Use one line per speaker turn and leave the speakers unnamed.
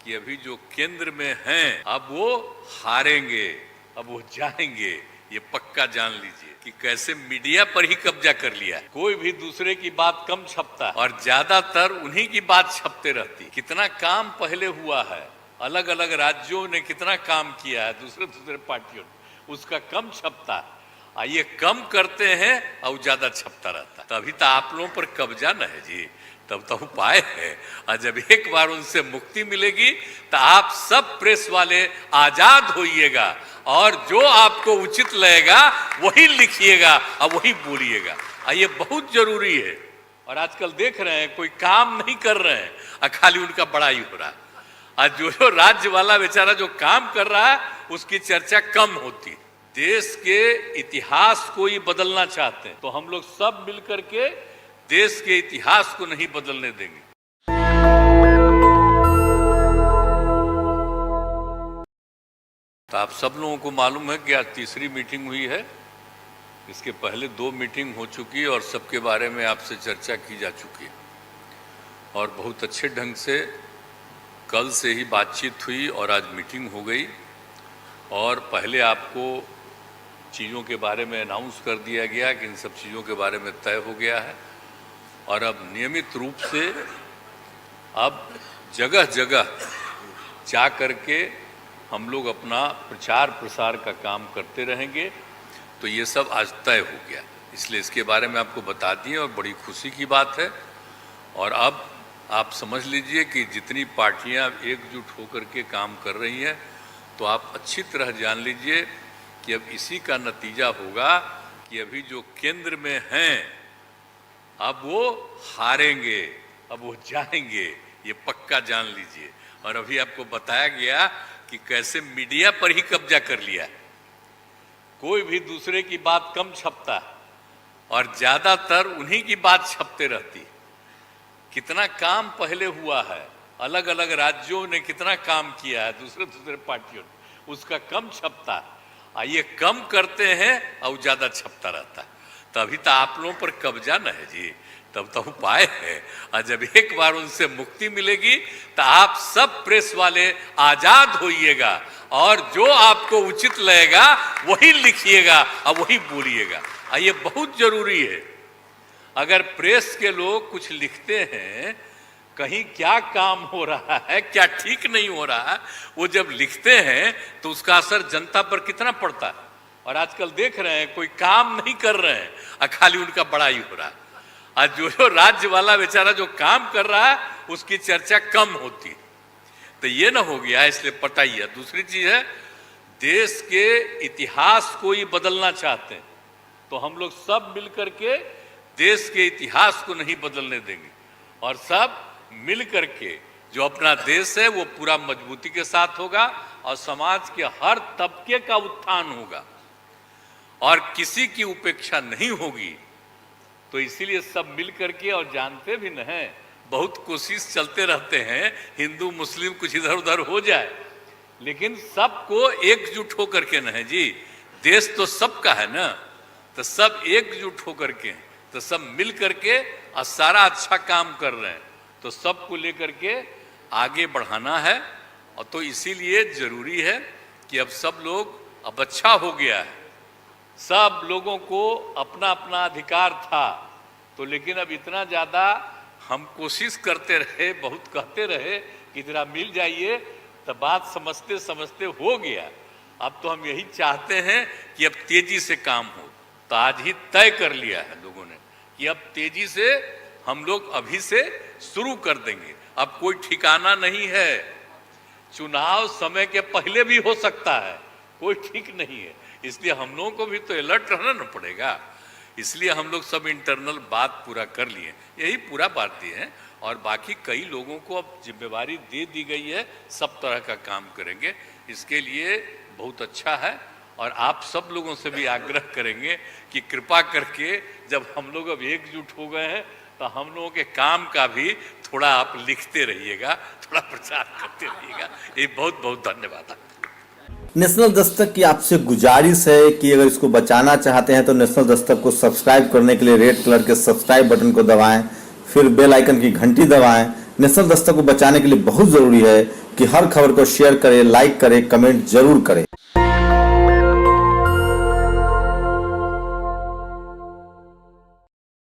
कि अभी जो केंद्र में हैं अब वो हारेंगे, अब वो जाएंगे, ये पक्का जान लीजिए कि कैसे मीडिया पर ही कब्जा कर लिया है। कोई भी दूसरे की बात कम छपता और ज्यादातर उन्हीं की बात छपते रहती। कितना काम पहले हुआ है, अलग अलग राज्यों ने कितना काम किया है, दूसरे पार्टियों ने, उसका कम छपता है। ये कम करते हैं और ज्यादा छपता रहता है। तभी तो आप लोगों पर कब्जा न है जी, तब तो उपाय है। और जब एक बार उनसे मुक्ति मिलेगी तो आप सब प्रेस वाले आजाद होइएगा और जो आपको उचित लगेगा वही लिखिएगा और वही बोलिएगा। ये बहुत जरूरी है। और आजकल देख रहे हैं कोई काम नहीं कर रहे हैं और खाली उनका बड़ाई हो रहा है। आज जो राज्य वाला बेचारा जो काम कर रहा है उसकी चर्चा कम होती है। देश के इतिहास को ही बदलना चाहते हैं तो हम लोग सब मिलकर के देश के इतिहास को नहीं बदलने देंगे। तो आप सब लोगों को मालूम है कि आज तीसरी मीटिंग हुई है। इसके पहले 2 मीटिंग हो चुकी है और सबके बारे में आपसे चर्चा की जा चुकी है और बहुत अच्छे ढंग से कल से ही बातचीत हुई और आज मीटिंग हो गई। और पहले आपको चीज़ों के बारे में अनाउंस कर दिया गया कि इन सब चीज़ों के बारे में तय हो गया है और अब नियमित रूप से अब जगह जगह जा करके हम लोग अपना प्रचार प्रसार का काम करते रहेंगे। तो ये सब आज तय हो गया, इसलिए इसके बारे में आपको बता दिए और बड़ी खुशी की बात है। और अब आप समझ लीजिए कि जितनी पार्टियां एकजुट होकर के काम कर रही हैं तो आप अच्छी तरह जान लीजिए कि अब इसी का नतीजा होगा कि अभी जो केंद्र में हैं अब वो हारेंगे, अब वो जाएंगे, ये पक्का जान लीजिए। और अभी आपको बताया गया कि कैसे मीडिया पर ही कब्जा कर लिया है। कोई भी दूसरे की बात कम छपता है और ज्यादातर उन्हीं की बात छपते रहती। कितना काम पहले हुआ है, अलग अलग राज्यों ने कितना काम किया है, दूसरे पार्टियों ने, उसका कम छपता है। ये कम करते हैं और ज्यादा छपता रहता है। तभी तो आप लोगों पर कब्जा न है जी, तब तो उपाय है। और जब एक बार उनसे मुक्ति मिलेगी तो आप सब प्रेस वाले आजाद होइएगा और जो आपको उचित लगेगा वही लिखिएगा और वही बोलिएगा। ये बहुत जरूरी है। अगर प्रेस के लोग कुछ लिखते हैं, कहीं क्या काम हो रहा है, क्या ठीक नहीं हो रहा है, वो जब लिखते हैं तो उसका असर जनता पर कितना पड़ता है। और आजकल देख रहे हैं कोई काम नहीं कर रहे हैं और खाली उनका बड़ाई हो रहा है। आज जो राज्य वाला बेचारा जो काम कर रहा है उसकी चर्चा कम होती है। तो ये ना हो गया, इसलिए पटाइए। दूसरी चीज है, देश के इतिहास को ही बदलना चाहते हैं तो हम लोग सब मिलकर के देश के इतिहास को नहीं बदलने देंगे और सब मिल करके जो अपना देश है वो पूरा मजबूती के साथ होगा और समाज के हर तबके का उत्थान होगा और किसी की उपेक्षा नहीं होगी। तो इसीलिए सब मिल करके, और जानते भी न हैं, बहुत कोशिश चलते रहते हैं हिंदू मुस्लिम कुछ इधर उधर हो जाए, लेकिन सबको एकजुट होकर के न है जी। देश तो सबका है ना, तो सब एकजुट होकर के, तो सब मिल करके और सारा अच्छा काम कर रहे हैं। तो सबको लेकर के आगे बढ़ाना है। और तो इसीलिए जरूरी है कि अब सब लोग, अब अच्छा हो गया है, सब लोगों को अपना अपना अधिकार था तो, लेकिन अब इतना ज़्यादा हम कोशिश करते रहे, बहुत कहते रहे कि जरा मिल जाइए, तो बात समझते समझते हो गया। अब तो हम यही चाहते हैं कि अब तेजी से काम हो। तो आज ही तय कर लिया है लोगों ने कि अब तेजी से हम लोग अभी से शुरू कर देंगे। अब कोई ठिकाना नहीं है, चुनाव समय के पहले भी हो सकता है, कोई ठीक नहीं है। इसलिए हम लोगों को भी तो अलर्ट रहना न पड़ेगा। इसलिए हम लोग सब इंटरनल बात पूरा कर लिए, यही पूरा बात दिए हैं। और बाकी कई लोगों को अब जिम्मेवारी दे दी गई है, सब तरह का काम करेंगे। इसके लिए बहुत अच्छा है। और आप सब लोगों से भी आग्रह करेंगे कि कृपा करके जब हम लोग अब एकजुट हो गए हैं तो हम लोगों के काम का भी थोड़ा आप लिखते रहिएगा, थोड़ा प्रचार करते रहिएगा। ये बहुत बहुत धन्यवाद।
नेशनल दस्तक की आपसे गुजारिश है कि अगर इसको बचाना चाहते हैं तो नेशनल दस्तक को सब्सक्राइब करने के लिए रेड कलर के सब्सक्राइब बटन को दबाएं, फिर बेल आइकन की घंटी दबाएं। नेशनल दस्तक को बचाने के लिए बहुत जरूरी है कि हर खबर को शेयर करें, लाइक करें, कमेंट जरूर करें।